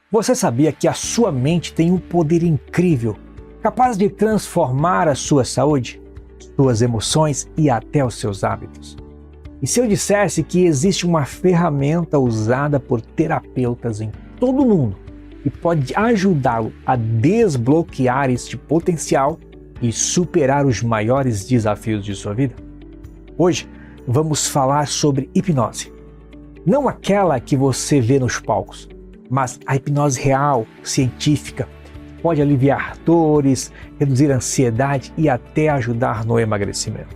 Você sabia que a sua mente tem um poder incrível, capaz de transformar a sua saúde, suas emoções e até os seus hábitos? E se eu dissesse que existe uma ferramenta usada por terapeutas em todo o mundo que pode ajudá-lo a desbloquear este potencial e superar os maiores desafios de sua vida? Hoje vamos falar sobre hipnose. Não aquela que você vê nos palcos, mas a hipnose real, científica, pode aliviar dores, reduzir a ansiedade e até ajudar no emagrecimento.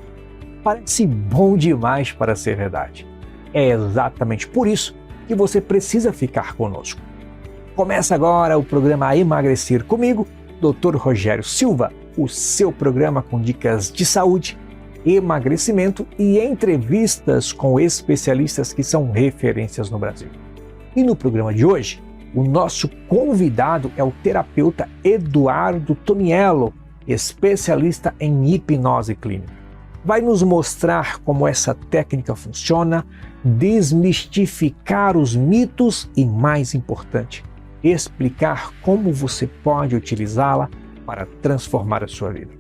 Parece bom demais para ser verdade. É exatamente por isso que você precisa ficar conosco. Começa agora o programa Emagrecer comigo, Dr. Rogério Silva, o seu programa com dicas de saúde, emagrecimento e entrevistas com especialistas que são referências no Brasil. E no programa de hoje, o nosso convidado é o terapeuta Eduardo Tomiello, especialista em hipnose clínica. Vai nos mostrar como essa técnica funciona, desmistificar os mitos e, mais importante, explicar como você pode utilizá-la para transformar a sua vida.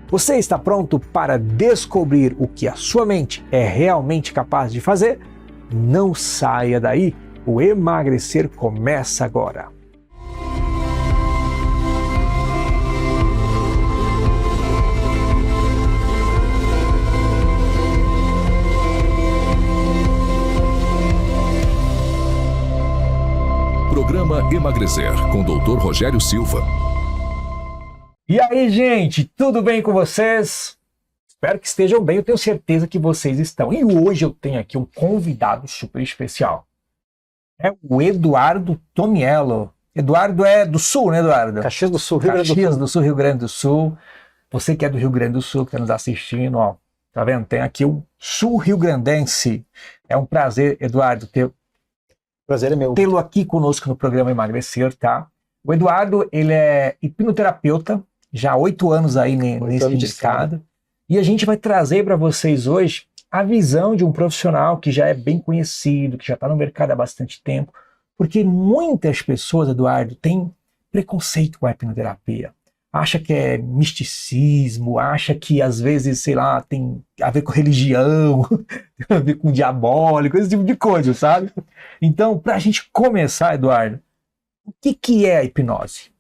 Você está pronto para descobrir o que a sua mente é realmente capaz de fazer? Não saia daí! O Emagrecer começa agora. Programa Emagrecer com Dr. Rogério Silva. E aí, gente, tudo bem com vocês? Espero que estejam bem, eu tenho certeza que vocês estão. E hoje eu tenho aqui um convidado super especial. É o Eduardo Tomiello. Eduardo é do Sul, né, Eduardo? Caxias do Sul, Rio Grande do Sul. Caxias do Sul, Rio Grande do Sul. Você que é do Rio Grande do Sul, que está nos assistindo, ó, tá vendo? Tem aqui o Sul Rio Grandense. É um prazer, Eduardo, Prazer é meu. tê-lo aqui conosco no programa Emagrecer, tá? O Eduardo, ele é hipnoterapeuta, já há 8 anos aí nesse mercado. E a gente vai trazer para vocês hoje a visão de um profissional que já é bem conhecido, que já está no mercado há bastante tempo, porque muitas pessoas, Eduardo, têm preconceito com a hipnoterapia. Acha que é misticismo, acha que às vezes, sei lá, tem a ver com religião, tem a ver com diabólico, esse tipo de coisa, sabe? Então, para a gente começar, Eduardo, o que é a hipnose?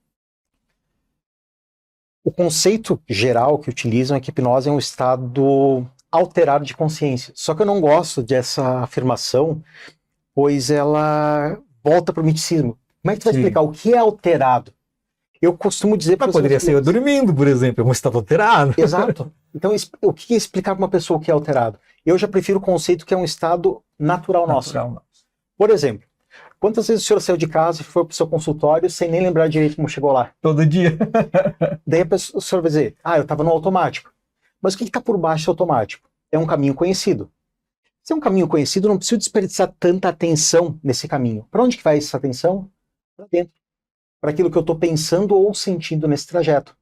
O conceito geral que utilizam é que a hipnose é um estado alterado de consciência. Só que eu não gosto dessa afirmação, pois ela volta para o misticismo. Como é que tu vai explicar o que é alterado? Eu costumo dizer para poderia ser eu dormindo, por exemplo, é um estado alterado. Exato. Então, o que é explicar para uma pessoa o que é alterado? Eu já prefiro o conceito que é um estado natural nosso. Por exemplo, quantas vezes o senhor saiu de casa e foi para o seu consultório sem nem lembrar direito como chegou lá? Todo dia. Daí o senhor vai dizer, eu estava no automático. Mas o que está por baixo do automático? É um caminho conhecido. Se é um caminho conhecido, eu não preciso desperdiçar tanta atenção nesse caminho. Para onde que vai essa atenção? Para dentro. Para aquilo que eu estou pensando ou sentindo nesse trajeto.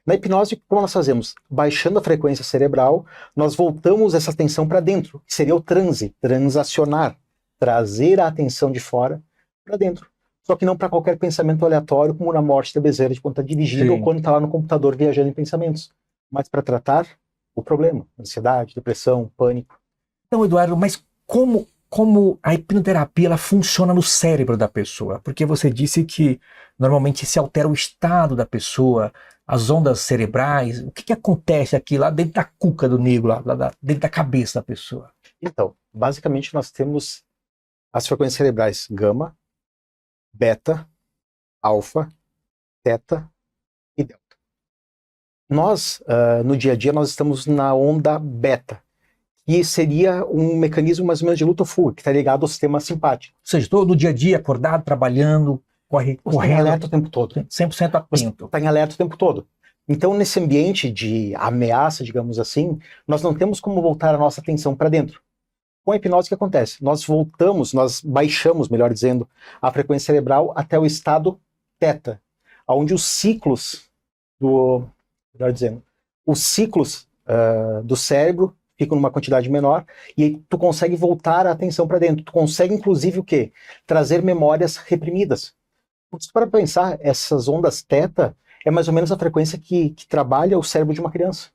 Na hipnose, como nós fazemos? Baixando a frequência cerebral, nós voltamos essa atenção para dentro, que seria o transe, transacionar, trazer a atenção de fora para dentro. Só que não para qualquer pensamento aleatório, como na morte da Bezerra, de quando está dirigindo ou quando está lá no computador viajando em pensamentos. Mas para tratar o problema, ansiedade, depressão, pânico. Então, Eduardo, mas como a hipnoterapia ela funciona no cérebro da pessoa? Porque você disse que normalmente se altera o estado da pessoa, as ondas cerebrais. O que acontece aqui lá dentro da cuca do negro, lá dentro da cabeça da pessoa? Então, basicamente nós temos as frequências cerebrais gama, beta, alfa, teta e delta. Nós, no dia a dia, nós estamos na onda beta, que seria um mecanismo mais ou menos de luta ou fuga, que está ligado ao sistema simpático. Ou seja, todo dia a dia, acordado, trabalhando, correndo. Você está em alerta o tempo todo. 100% atento. Você está em alerta o tempo todo. Então, nesse ambiente de ameaça, digamos assim, nós não temos como voltar a nossa atenção para dentro. Com a hipnose, o que acontece? Nós baixamos, melhor dizendo, a frequência cerebral até o estado teta, onde os ciclos do cérebro ficam numa quantidade menor, e aí tu consegue voltar a atenção para dentro. Tu consegue, inclusive, o quê? Trazer memórias reprimidas. Porque se para pensar, essas ondas teta é mais ou menos a frequência que trabalha o cérebro de uma criança.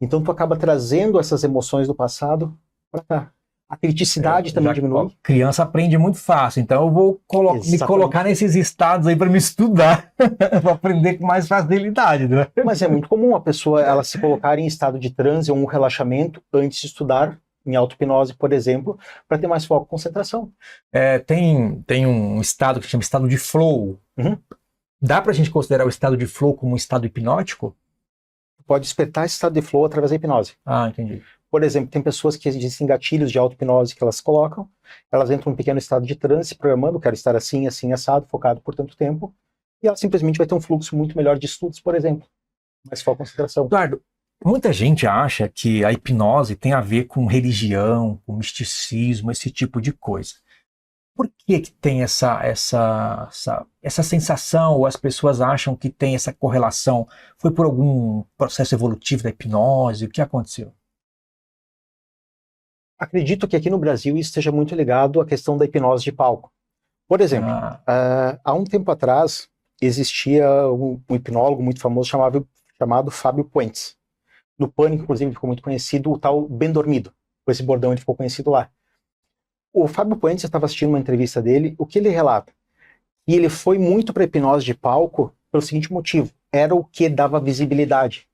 Então tu acaba trazendo essas emoções do passado para cá. A criticidade também diminui. Criança aprende muito fácil, então eu vou me colocar nesses estados aí para me estudar, para aprender com mais facilidade, né? Mas é muito comum a pessoa ela se colocar em estado de transe ou um relaxamento antes de estudar, em auto-hipnose, por exemplo, para ter mais foco e concentração. Tem um estado que chama estado de flow. Uhum. Dá para a gente considerar o estado de flow como um estado hipnótico? Pode despertar esse estado de flow através da hipnose. Ah, entendi. Por exemplo, tem pessoas que existem gatilhos de auto-hipnose que elas colocam, elas entram num pequeno estado de transe, programando, quero estar assim, assim, assado, focado por tanto tempo, e ela simplesmente vai ter um fluxo muito melhor de estudos, por exemplo. Mais foco e concentração. Eduardo, muita gente acha que a hipnose tem a ver com religião, com misticismo, esse tipo de coisa. Por que tem essa sensação, ou as pessoas acham que tem essa correlação? Foi por algum processo evolutivo da hipnose? O que aconteceu? Acredito que aqui no Brasil isso esteja muito ligado à questão da hipnose de palco. Por exemplo, há um tempo atrás existia um hipnólogo muito famoso chamado Fábio Puentes. No Pânico, inclusive, ficou muito conhecido o tal Bem Dormido. Com esse bordão ele ficou conhecido lá. O Fábio Puentes, eu estava assistindo uma entrevista dele, o que ele relata? E ele foi muito para a hipnose de palco pelo seguinte motivo, era o que dava visibilidade.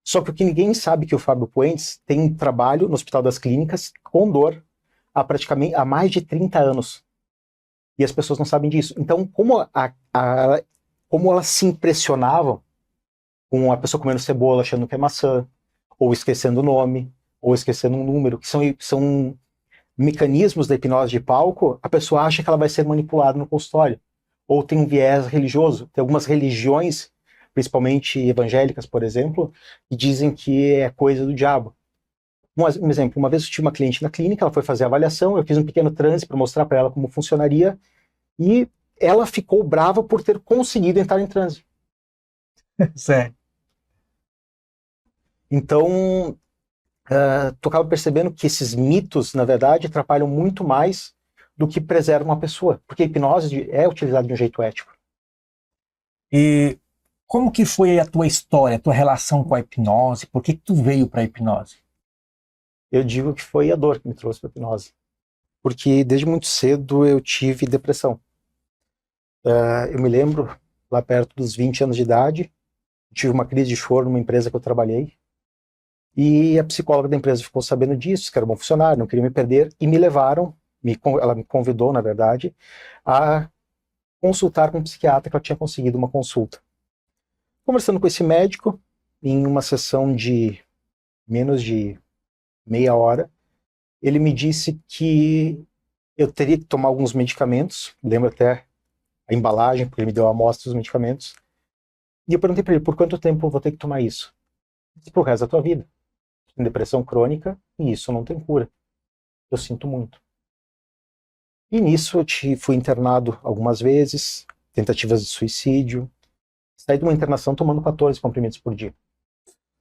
Só que o que ninguém sabe que o Fábio Puentes tem um trabalho no Hospital das Clínicas com dor há mais de 30 anos. E as pessoas não sabem disso. Então, como elas se impressionavam com a pessoa comendo cebola achando que é maçã, ou esquecendo o nome, ou esquecendo um número, que são mecanismos da hipnose de palco, a pessoa acha que ela vai ser manipulada no consultório. Ou tem um viés religioso. Tem algumas religiões, principalmente evangélicas, por exemplo, que dizem que é coisa do diabo. Um exemplo, uma vez eu tive uma cliente na clínica, ela foi fazer a avaliação, eu fiz um pequeno transe para mostrar para ela como funcionaria, e ela ficou brava por ter conseguido entrar em transe. Sério. Então, tu acaba percebendo que esses mitos, na verdade, atrapalham muito mais do que preservam a pessoa, porque a hipnose é utilizada de um jeito ético. E como que foi a tua história, a tua relação com a hipnose? Por que tu veio para a hipnose? Eu digo que foi a dor que me trouxe para a hipnose. Porque desde muito cedo eu tive depressão. Eu me lembro, lá perto dos 20 anos de idade, tive uma crise de choro numa empresa que eu trabalhei. E a psicóloga da empresa ficou sabendo disso, que era um bom funcionário, não queria me perder, e me levaram, ela me convidou, na verdade, a consultar com um psiquiatra, que ela tinha conseguido uma consulta. Conversando com esse médico, em uma sessão de menos de meia hora, ele me disse que eu teria que tomar alguns medicamentos, lembro até a embalagem, porque ele me deu a amostra dos medicamentos, e eu perguntei para ele, por quanto tempo eu vou ter que tomar isso? Pro resto da tua vida. Tem depressão crônica e isso não tem cura. Eu sinto muito. E nisso eu fui internado algumas vezes, tentativas de suicídio. Saí de uma internação tomando 14 comprimidos por dia.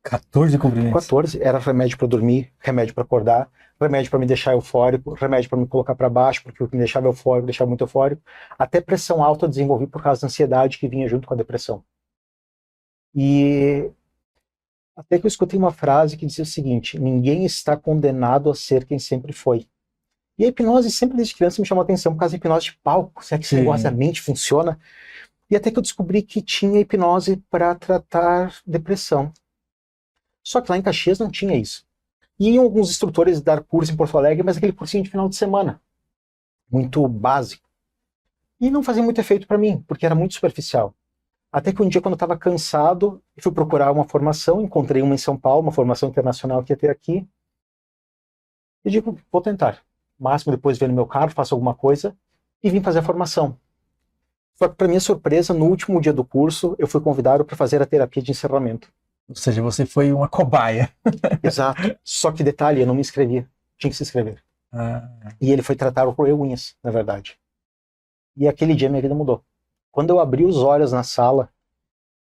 14 comprimidos? 14, era remédio para dormir, remédio para acordar, remédio para me deixar eufórico, remédio para me colocar para baixo, porque o que me deixava eufórico, deixava muito eufórico. Até pressão alta eu desenvolvi por causa da ansiedade que vinha junto com a depressão. E até que eu escutei uma frase que dizia o seguinte, ninguém está condenado a ser quem sempre foi. E a hipnose sempre desde criança me chamou a atenção por causa da hipnose de palco, se é que esse negócio da mente funciona. E até que eu descobri que tinha hipnose para tratar depressão. Só que lá em Caxias não tinha isso. E iam alguns instrutores dar curso em Porto Alegre, mas aquele cursinho de final de semana. Muito básico. E não fazia muito efeito para mim, porque era muito superficial. Até que um dia, quando eu estava cansado, eu fui procurar uma formação, encontrei uma em São Paulo, uma formação internacional que ia ter aqui. E digo, vou tentar. Máximo depois ver no meu carro, faço alguma coisa, e vim fazer a formação. Só que, para minha surpresa, no último dia do curso, eu fui convidado para fazer a terapia de encerramento. Ou seja, você foi uma cobaia. Exato. Só que detalhe, eu não me inscrevi. Tinha que se inscrever. E ele foi tratar o roer unhas, na verdade. E aquele dia minha vida mudou. Quando eu abri os olhos na sala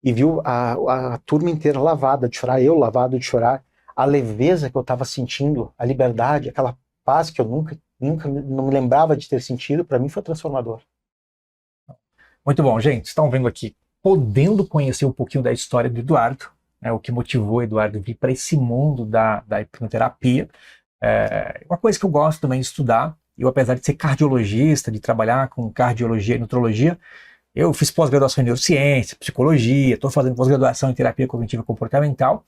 e vi a turma inteira lavada de chorar, eu lavado de chorar, a leveza que eu estava sentindo, a liberdade, aquela paz que eu nunca não me lembrava de ter sentido, para mim foi transformador. Muito bom, gente. Estão vendo aqui, podendo conhecer um pouquinho da história do Eduardo, né, o que motivou o Eduardo a vir para esse mundo da hipnoterapia. Uma coisa que eu gosto também de estudar, eu apesar de ser cardiologista, de trabalhar com cardiologia e nutrologia, eu fiz pós-graduação em neurociência, psicologia, estou fazendo pós-graduação em terapia cognitiva comportamental,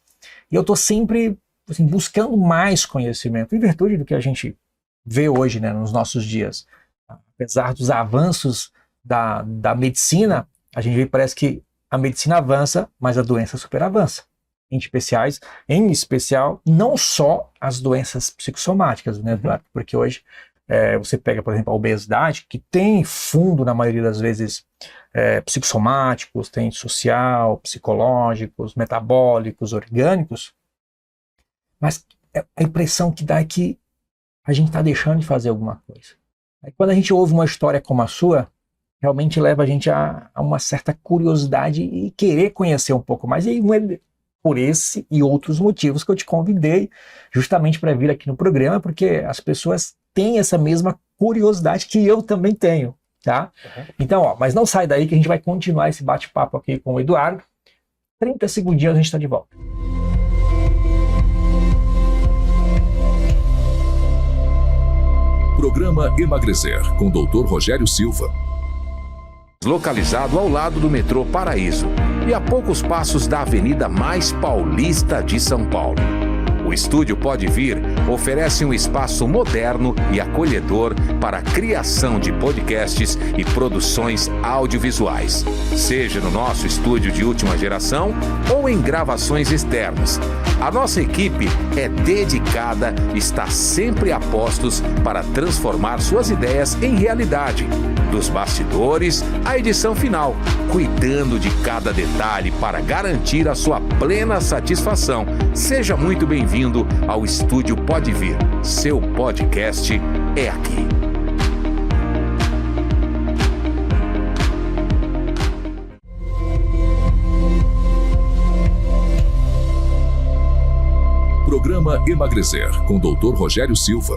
e eu estou sempre assim, buscando mais conhecimento, em virtude do que a gente vê hoje, né, nos nossos dias. Apesar dos avanços da medicina, a gente vê que parece que a medicina avança, mas a doença super avança. Em especial, não só as doenças psicossomáticas, né, Eduardo? Porque hoje você pega, por exemplo, a obesidade, que tem fundo, na maioria das vezes, psicossomáticos, tem social, psicológicos, metabólicos, orgânicos, mas a impressão que dá é que a gente está deixando de fazer alguma coisa. Aí, quando a gente ouve uma história como a sua, realmente leva a gente a uma certa curiosidade e querer conhecer um pouco mais. E não é por esse e outros motivos que eu te convidei justamente para vir aqui no programa, porque as pessoas têm essa mesma curiosidade que eu também tenho, tá? Uhum. Então, mas não sai daí que a gente vai continuar esse bate-papo aqui com o Eduardo. 30 segundinhos a gente está de volta. Programa Emagrecer, com o Dr. Rogério Silva. Localizado ao lado do metrô Paraíso e a poucos passos da avenida mais paulista de São Paulo. O Estúdio Pode Vir oferece um espaço moderno e acolhedor para a criação de podcasts e produções audiovisuais, seja no nosso estúdio de última geração ou em gravações externas. A nossa equipe é dedicada e está sempre a postos para transformar suas ideias em realidade, dos bastidores à edição final, cuidando de cada detalhe para garantir a sua plena satisfação. Seja muito bem-vindo ao Estúdio Pode Vir. Seu podcast é aqui. Programa Emagrecer, com o Dr. Rogério Silva.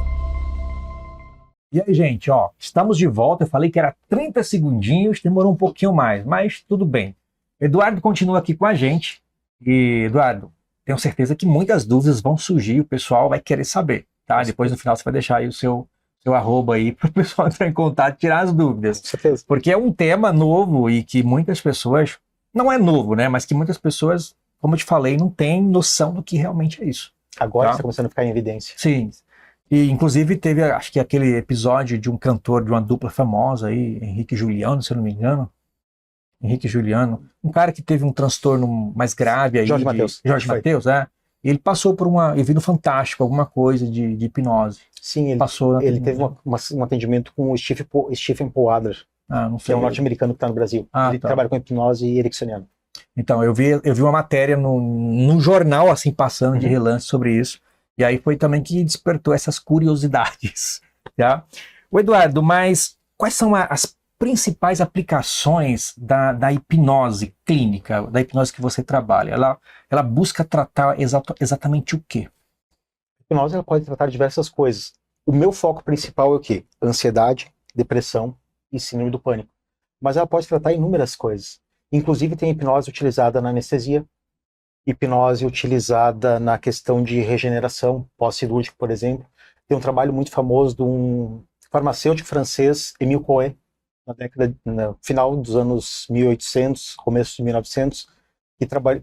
E aí, gente, estamos de volta. Eu falei que era 30 segundinhos, demorou um pouquinho mais, mas tudo bem. Eduardo continua aqui com a gente. E, Eduardo, tenho certeza que muitas dúvidas vão surgir, o pessoal vai querer saber, tá? Depois, no final, você vai deixar aí o seu arroba aí para o pessoal entrar em contato e tirar as dúvidas. Com certeza. Porque é um tema novo e que muitas pessoas, não é novo, né? Mas que muitas pessoas, como eu te falei, não têm noção do que realmente é isso. Agora tá? está começando a ficar em evidência. Sim. E, inclusive, teve, acho que aquele episódio de um cantor de uma dupla famosa aí, Henrique e Juliano, se eu não me engano. Henrique e Juliano. Um cara que teve um transtorno mais grave aí. Jorge Mateus. Jorge Mateus, Ele passou por ele viu no Fantástico, alguma coisa de hipnose. Sim, ele teve um atendimento com o Stephen Paul Adler, não que sei. é um norte-americano que está no Brasil. Ele trabalha com hipnose ericksoniana. Então, eu vi uma matéria no jornal, assim, passando de relance sobre isso. E aí foi também que despertou essas curiosidades, tá? O Eduardo, mas quais são as principais aplicações da hipnose clínica, da hipnose que você trabalha? Ela busca tratar exatamente o quê? A hipnose ela pode tratar diversas coisas. O meu foco principal é o quê? Ansiedade, depressão e síndrome do pânico. Mas ela pode tratar inúmeras coisas. Inclusive tem hipnose utilizada na anestesia, hipnose utilizada na questão de regeneração pós-cirúrgica, por exemplo. Tem um trabalho muito famoso de um farmacêutico francês, Émile Coué, no final dos anos 1800, começo de 1900,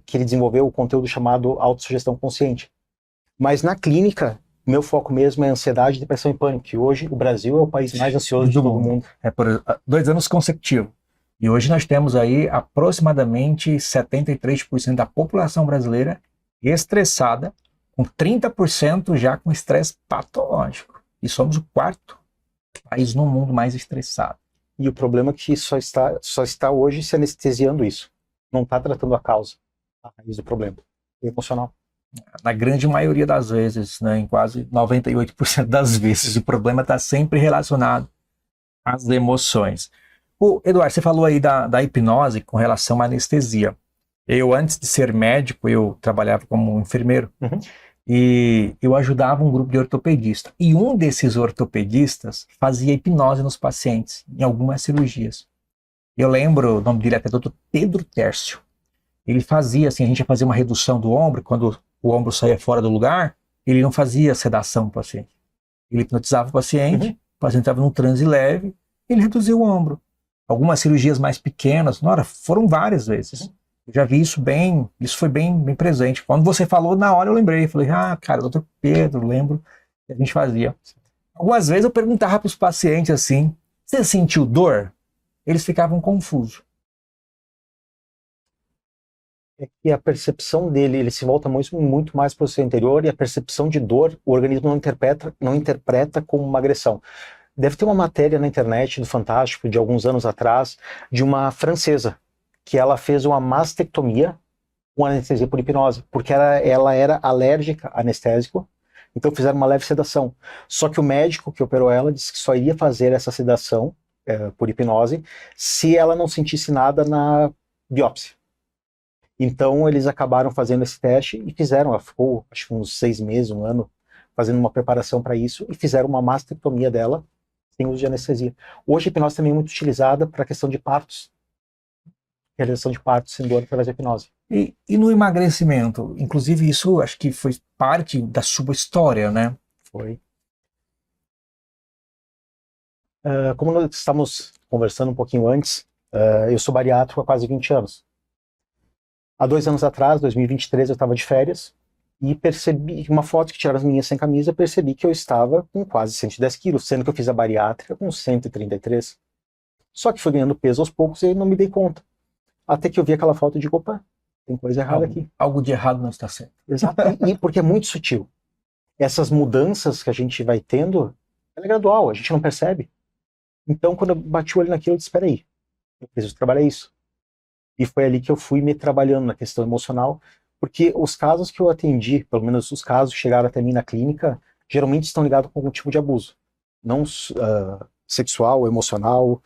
que ele desenvolveu o conteúdo chamado autossugestão consciente. Mas na clínica, meu foco mesmo é ansiedade, depressão e pânico, que hoje o Brasil é o país mais ansioso de todo o mundo. É por 2 anos consecutivos. E hoje nós temos aí aproximadamente 73% da população brasileira estressada, com 30% já com estresse patológico. E somos o 4º país no mundo mais estressado. E o problema é que só está hoje se anestesiando isso. Não está tratando a causa, a raiz do problema, emocional. Na grande maioria das vezes, né, em quase 98% das vezes, o problema está sempre relacionado às emoções. Eduardo, você falou aí da hipnose com relação à anestesia. Eu, antes de ser médico, eu trabalhava como enfermeiro. E eu ajudava um grupo de ortopedistas. E um desses ortopedistas fazia hipnose nos pacientes, em algumas cirurgias. Eu lembro, o nome dele é até Dr. Pedro Tércio. Ele fazia assim, a gente ia fazer uma redução do ombro, quando o ombro saía fora do lugar, ele não fazia sedação para o paciente. Ele hipnotizava o paciente estava num transe leve, ele reduzia o ombro. Algumas cirurgias mais pequenas, foram várias vezes. Eu já vi isso foi bem presente. Quando você falou, na hora eu lembrei, falei, cara, doutor Pedro, lembro que a gente fazia. Algumas vezes eu perguntava para os pacientes assim, você sentiu dor? Eles ficavam confusos. É que a percepção dele, ele se volta muito mais para o seu interior, e a percepção de dor, o organismo não interpreta como uma agressão. Deve ter uma matéria na internet do Fantástico, de alguns anos atrás, de uma francesa, que ela fez uma mastectomia com anestesia por hipnose, porque ela era alérgica a anestésico, então fizeram uma leve sedação. Só que o médico que operou ela disse que só iria fazer essa sedação por hipnose se ela não sentisse nada na biópsia. Então eles acabaram fazendo esse teste e fizeram, ela ficou acho que uns 6 meses, 1 ano, fazendo uma preparação para isso, e fizeram uma mastectomia dela sem uso de anestesia. Hoje a hipnose também é muito utilizada para a questão de partos, realização de partos sem dor através da hipnose. E no emagrecimento, inclusive isso acho que foi parte da sua história, né? Foi. Como nós estávamos conversando um pouquinho antes, eu sou bariátrico há quase 20 anos. Há 2 anos atrás, 2023, eu estava de férias e percebi uma foto que tiraram minhas sem camisa, percebi que eu estava com quase 110 quilos, sendo que eu fiz a bariátrica com 133. Só que fui ganhando peso aos poucos e não me dei conta. Até que eu vi aquela foto e digo, opa, tem coisa errada aqui. Algo de errado não está certo. Exato, e porque é muito sutil. Essas mudanças que a gente vai tendo, ela é gradual, a gente não percebe. Então, quando eu bati o olho naquilo, eu disse, espera aí, eu preciso trabalhar isso. E foi ali que eu fui me trabalhando na questão emocional, porque os casos que eu atendi, pelo menos os casos que chegaram até mim na clínica, geralmente estão ligados com algum tipo de abuso. Não sexual, emocional,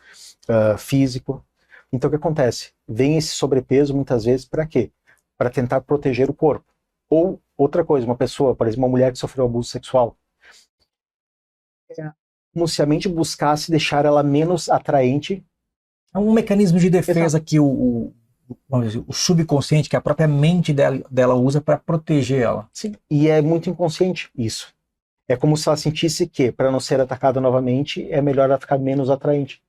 físico. Então o que acontece? Vem esse sobrepeso muitas vezes para quê? Para tentar proteger o corpo. Ou outra coisa, uma pessoa, por exemplo, uma mulher que sofreu abuso sexual, como se a mente buscasse deixar ela menos atraente. É um mecanismo de defesa que o subconsciente, que a própria mente dela usa para proteger ela. Sim, e é muito inconsciente isso. É como se ela sentisse que, para não ser atacada novamente, é melhor ela ficar menos atraente.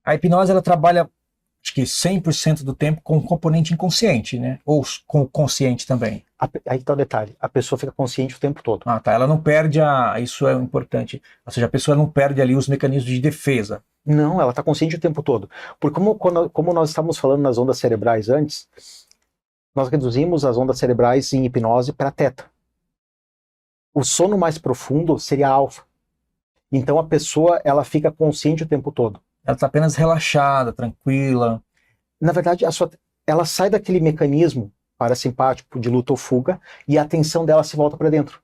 A hipnose, ela trabalha, acho que 100% do tempo com o componente inconsciente, né? Ou com o consciente também. Aí está o detalhe, a pessoa fica consciente o tempo todo. Tá, ela não perde isso é importante, ou seja, a pessoa não perde ali os mecanismos de defesa. Não, ela está consciente o tempo todo. Porque como nós estávamos falando nas ondas cerebrais antes, nós reduzimos as ondas cerebrais em hipnose para teta. O sono mais profundo seria alfa. Então a pessoa, ela fica consciente o tempo todo. Ela está apenas relaxada, tranquila. Na verdade, ela sai daquele mecanismo parasimpático de luta ou fuga e a atenção dela se volta para dentro.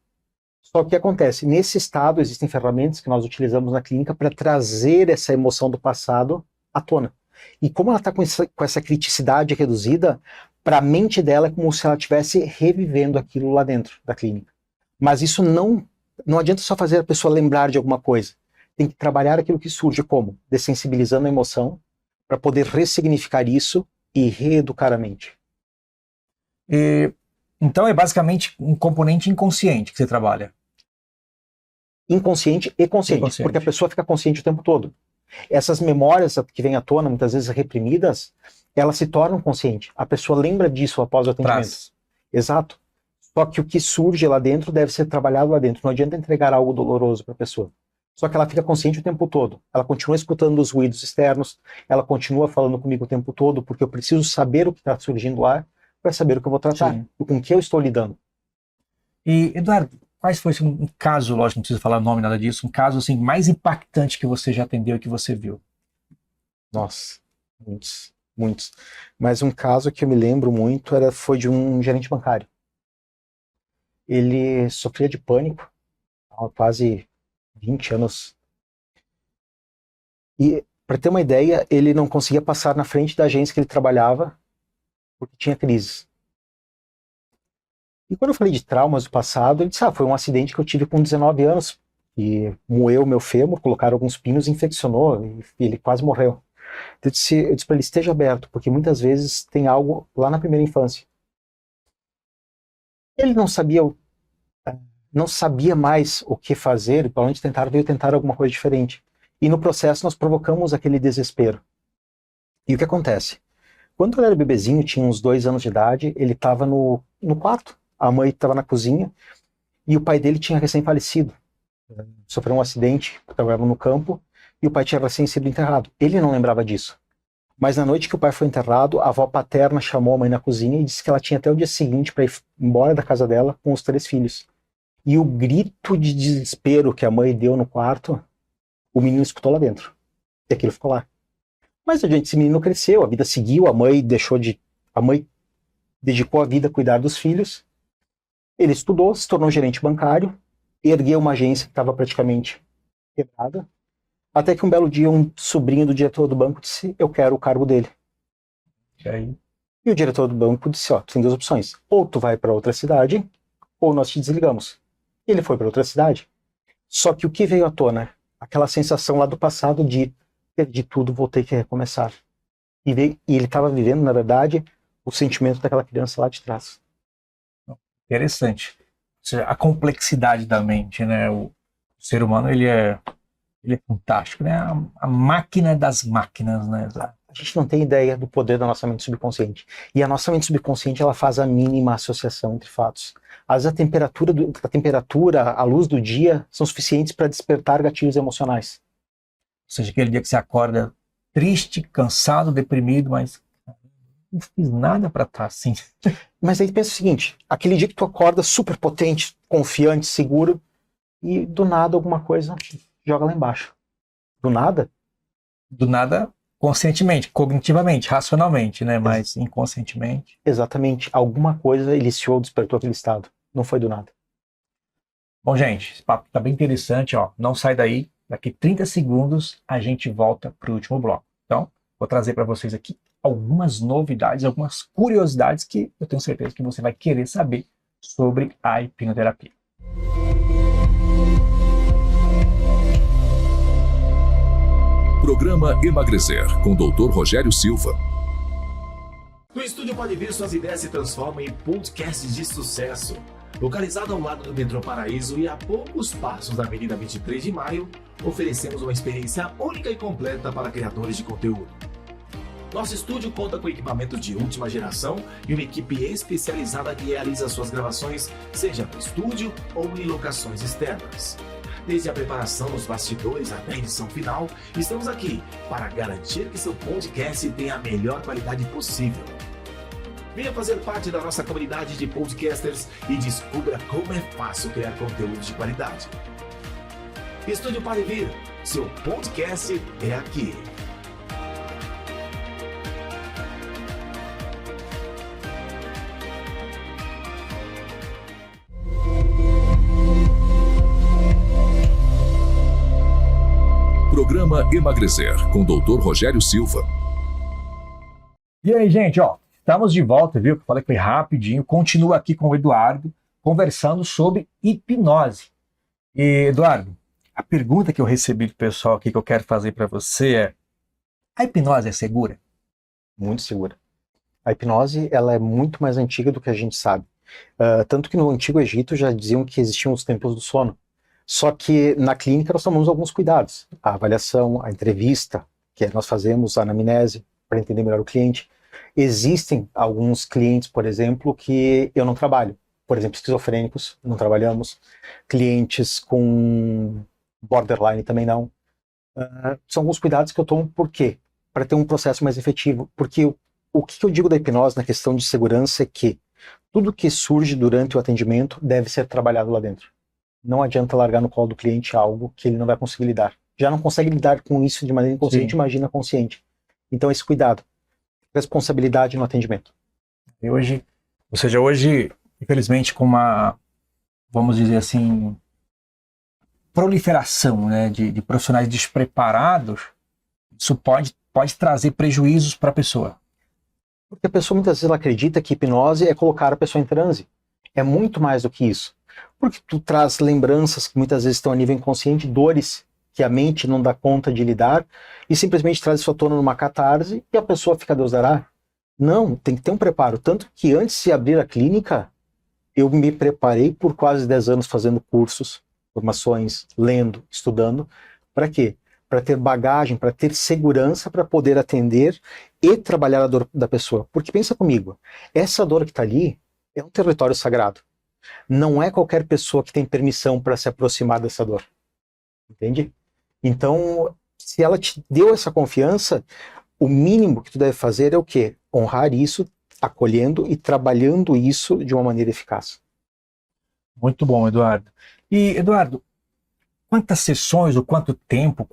Só que o que acontece? Nesse estado, existem ferramentas que nós utilizamos na clínica para trazer essa emoção do passado à tona. E como ela está com essa criticidade reduzida, para a mente dela é como se ela estivesse revivendo aquilo lá dentro da clínica. Mas isso não adianta só fazer a pessoa lembrar de alguma coisa. Tem que trabalhar aquilo que surge como dessensibilizando a emoção para poder ressignificar isso e reeducar a mente. Então é basicamente um componente inconsciente que você trabalha. Inconsciente e consciente, porque a pessoa fica consciente o tempo todo. Essas memórias que vêm à tona, muitas vezes reprimidas, elas se tornam conscientes. A pessoa lembra disso após o atendimento. Exato. Só que o que surge lá dentro deve ser trabalhado lá dentro. Não adianta entregar algo doloroso para a pessoa. Só que ela fica consciente o tempo todo. Ela continua escutando os ruídos externos, ela continua falando comigo o tempo todo, porque eu preciso saber o que está surgindo lá para saber o que eu vou tratar, com que eu estou lidando. E, Eduardo, quais foi um caso, lógico, não precisa falar nome, nada disso, um caso assim, mais impactante que você já atendeu e que você viu? Nossa, muitos. Mas um caso que eu me lembro muito foi de um gerente bancário. Ele sofria de pânico há quase 20 anos. E, para ter uma ideia, ele não conseguia passar na frente da agência que ele trabalhava porque tinha crises. E quando eu falei de traumas do passado, ele disse, foi um acidente que eu tive com 19 anos, e moeu meu fêmur, colocaram alguns pinos, infeccionou, e ele quase morreu. Eu disse para ele, esteja aberto, porque muitas vezes tem algo lá na primeira infância. Ele não sabia mais o que fazer, para onde veio tentar alguma coisa diferente. E no processo nós provocamos aquele desespero. E o que acontece? Quando ele era bebezinho, tinha uns 2 anos de idade, ele estava no quarto, a mãe estava na cozinha, e o pai dele tinha recém-falecido. Sofreu um acidente, trabalhava no campo, e o pai tinha recém sido enterrado. Ele não lembrava disso. Mas na noite que o pai foi enterrado, a avó paterna chamou a mãe na cozinha e disse que ela tinha até o dia seguinte para ir embora da casa dela com os 3 filhos. E o grito de desespero que a mãe deu no quarto, o menino escutou lá dentro. E aquilo ficou lá. Mas adiante, esse menino cresceu, a vida seguiu, a mãe dedicou a vida a cuidar dos filhos. Ele estudou, se tornou gerente bancário, ergueu uma agência que estava praticamente quebrada, até que um belo dia um sobrinho do diretor do banco disse, eu quero o cargo dele. E aí? E o diretor do banco disse, ó, tu tem 2 opções, ou tu vai para outra cidade, ou nós te desligamos. E ele foi para outra cidade. Só que o que veio à tona? Aquela sensação lá do passado de perdi tudo, vou ter que recomeçar. E ele estava vivendo, na verdade, o sentimento daquela criança lá de trás. Interessante. Ou seja, a complexidade da mente, né? O ser humano, ele é fantástico, né? A máquina das máquinas, né? A gente não tem ideia do poder da nossa mente subconsciente. E a nossa mente subconsciente, ela faz a mínima associação entre fatos. Às vezes a temperatura, a luz do dia são suficientes para despertar gatilhos emocionais. Ou seja, aquele dia que você acorda triste, cansado, deprimido, mas não fiz nada para estar assim. Mas aí pensa o seguinte, aquele dia que tu acorda super potente, confiante, seguro, e do nada alguma coisa joga lá embaixo. Do nada? Do nada, conscientemente, cognitivamente, racionalmente, né? Mas inconscientemente. Exatamente. Alguma coisa iniciou, despertou aquele estado. Não foi do nada. Bom, gente, esse papo tá bem interessante, ó. Não sai daí. Daqui 30 segundos a gente volta para o último bloco. Então, vou trazer para vocês aqui algumas novidades, algumas curiosidades que eu tenho certeza que você vai querer saber sobre a hipnoterapia. Programa Emagrecer, com o Dr. Rogério Silva. No estúdio Pode Vir, suas ideias se transformam em podcasts de sucesso. Localizado ao lado do Metrô Paraíso e a poucos passos da Avenida 23 de Maio, oferecemos uma experiência única e completa para criadores de conteúdo. Nosso estúdio conta com equipamentos de última geração e uma equipe especializada que realiza suas gravações, seja no estúdio ou em locações externas. Desde a preparação nos bastidores até a edição final, estamos aqui para garantir que seu podcast tenha a melhor qualidade possível. Venha fazer parte da nossa comunidade de podcasters e descubra como é fácil criar conteúdo de qualidade. Estúdio Pode Vir, seu podcast é aqui. Programa Emagrecer, com o Dr. Rogério Silva. E aí, gente, ó, estamos de volta, viu? Falei que foi rapidinho. Continua aqui com o Eduardo, conversando sobre hipnose. E, Eduardo, a pergunta que eu recebi do pessoal aqui que eu quero fazer para você é: a hipnose é segura? Muito segura. A hipnose, ela é muito mais antiga do que a gente sabe. Tanto que no Antigo Egito já diziam que existiam os templos do sono. Só que na clínica nós tomamos alguns cuidados. A avaliação, a entrevista, que nós fazemos, a anamnese, para entender melhor o cliente. Existem alguns clientes, por exemplo, que eu não trabalho. Por exemplo, esquizofrênicos, não trabalhamos. Clientes com borderline também não. São alguns cuidados que eu tomo, por quê? Para ter um processo mais efetivo. Porque o que eu digo da hipnose na questão de segurança é que tudo que surge durante o atendimento deve ser trabalhado lá dentro. Não adianta largar no colo do cliente algo que ele não vai conseguir lidar. Já não consegue lidar com isso de maneira inconsciente, Sim. Imagina consciente. Então esse cuidado, responsabilidade no atendimento. E hoje, infelizmente, com uma, vamos dizer assim, proliferação, né, de profissionais despreparados, isso pode trazer prejuízos para a pessoa. Porque a pessoa muitas vezes ela acredita que hipnose é colocar a pessoa em transe. É muito mais do que isso. Porque tu traz lembranças que muitas vezes estão a nível inconsciente, dores que a mente não dá conta de lidar e simplesmente traz isso à tona numa catarse e a pessoa fica Deus dará. Não, tem que ter um preparo. Tanto que antes de abrir a clínica, eu me preparei por quase 10 anos fazendo cursos, formações, lendo, estudando. Para quê? Para ter bagagem, para ter segurança, para poder atender e trabalhar a dor da pessoa. Porque pensa comigo, essa dor que está ali é um território sagrado. Não é qualquer pessoa que tem permissão para se aproximar dessa dor. Entende? Então, se ela te deu essa confiança, o mínimo que tu deve fazer é o quê? Honrar isso, acolhendo e trabalhando isso de uma maneira eficaz. Muito bom, Eduardo. E, Eduardo, quantas sessões, ou quanto tempo,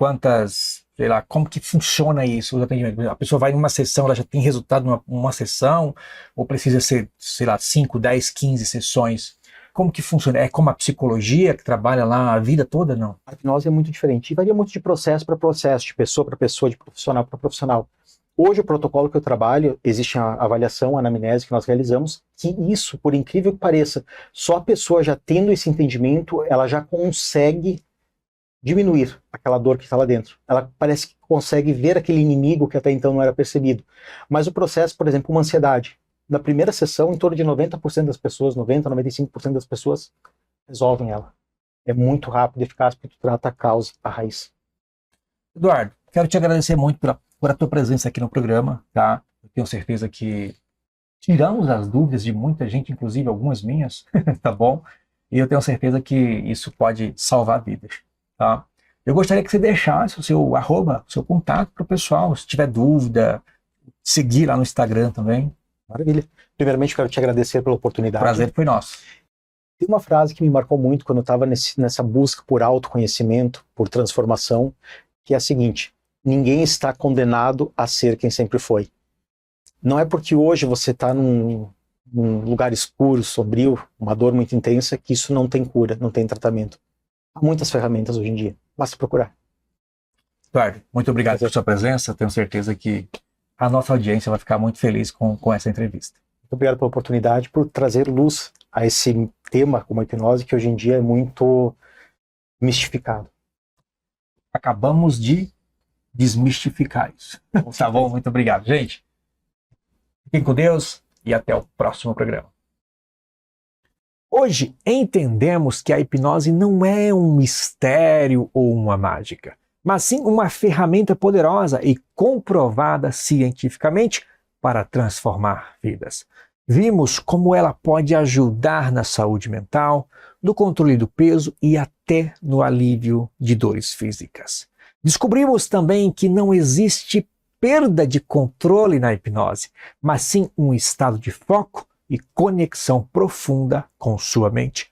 sei lá, como que funciona isso, os atendimentos? A pessoa vai numa sessão, ela já tem resultado numa sessão, ou precisa ser, sei lá, 5, 10, 15 sessões? Como que funciona? É como a psicologia que trabalha lá a vida toda, não? A hipnose é muito diferente e varia muito de processo para processo, de pessoa para pessoa, de profissional para profissional. Hoje o protocolo que eu trabalho, existe a avaliação, a anamnese que nós realizamos, que isso, por incrível que pareça, só a pessoa já tendo esse entendimento, ela já consegue diminuir aquela dor que está lá dentro. Ela parece que consegue ver aquele inimigo que até então não era percebido. Mas o processo, por exemplo, uma ansiedade. Na primeira sessão, em torno de 90% das pessoas, 90%, 95% das pessoas resolvem ela. É muito rápido e eficaz porque tu trata a causa, a raiz. Eduardo, quero te agradecer muito por a tua presença aqui no programa, tá? Eu tenho certeza que tiramos as dúvidas de muita gente, inclusive algumas minhas, tá bom? E eu tenho certeza que isso pode salvar vidas, tá? Eu gostaria que você deixasse o seu @, o seu contato para o pessoal, se tiver dúvida, seguir lá no Instagram também. Maravilha. Primeiramente, quero te agradecer pela oportunidade. O prazer foi nosso. Tem uma frase que me marcou muito quando eu estava nessa busca por autoconhecimento, por transformação, que é a seguinte: ninguém está condenado a ser quem sempre foi. Não é porque hoje você está num lugar escuro, sombrio, uma dor muito intensa, que isso não tem cura, não tem tratamento. Há muitas ferramentas hoje em dia, basta procurar. Eduardo, muito obrigado pela sua presença, tenho certeza que a nossa audiência vai ficar muito feliz com essa entrevista. Muito obrigado pela oportunidade, por trazer luz a esse tema como a hipnose, que hoje em dia é muito mistificado. Acabamos de desmistificar isso. Tá bom? Muito obrigado, gente. Fiquem com Deus e até o próximo programa. Hoje entendemos que a hipnose não é um mistério ou uma mágica, mas sim uma ferramenta poderosa e comprovada cientificamente para transformar vidas. Vimos como ela pode ajudar na saúde mental, no controle do peso e até no alívio de dores físicas. Descobrimos também que não existe perda de controle na hipnose, mas sim um estado de foco e conexão profunda com sua mente,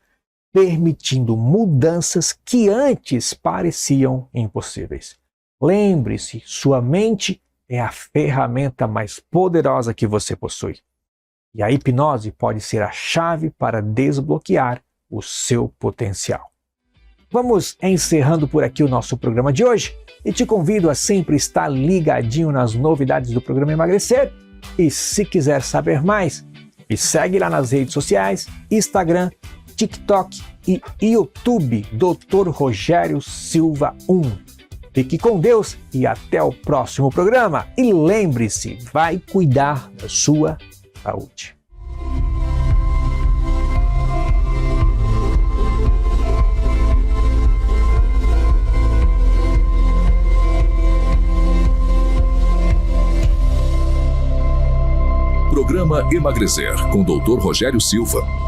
permitindo mudanças que antes pareciam impossíveis. Lembre-se, sua mente é a ferramenta mais poderosa que você possui. E a hipnose pode ser a chave para desbloquear o seu potencial. Vamos encerrando por aqui o nosso programa de hoje e te convido a sempre estar ligadinho nas novidades do programa Emagrecer. E se quiser saber mais, me segue lá nas redes sociais, Instagram, TikTok e YouTube, Dr. Rogério Silva 1. Fique com Deus e até o próximo programa. E lembre-se, vai cuidar da sua saúde. Programa Emagrecer, com Dr. Rogério Silva.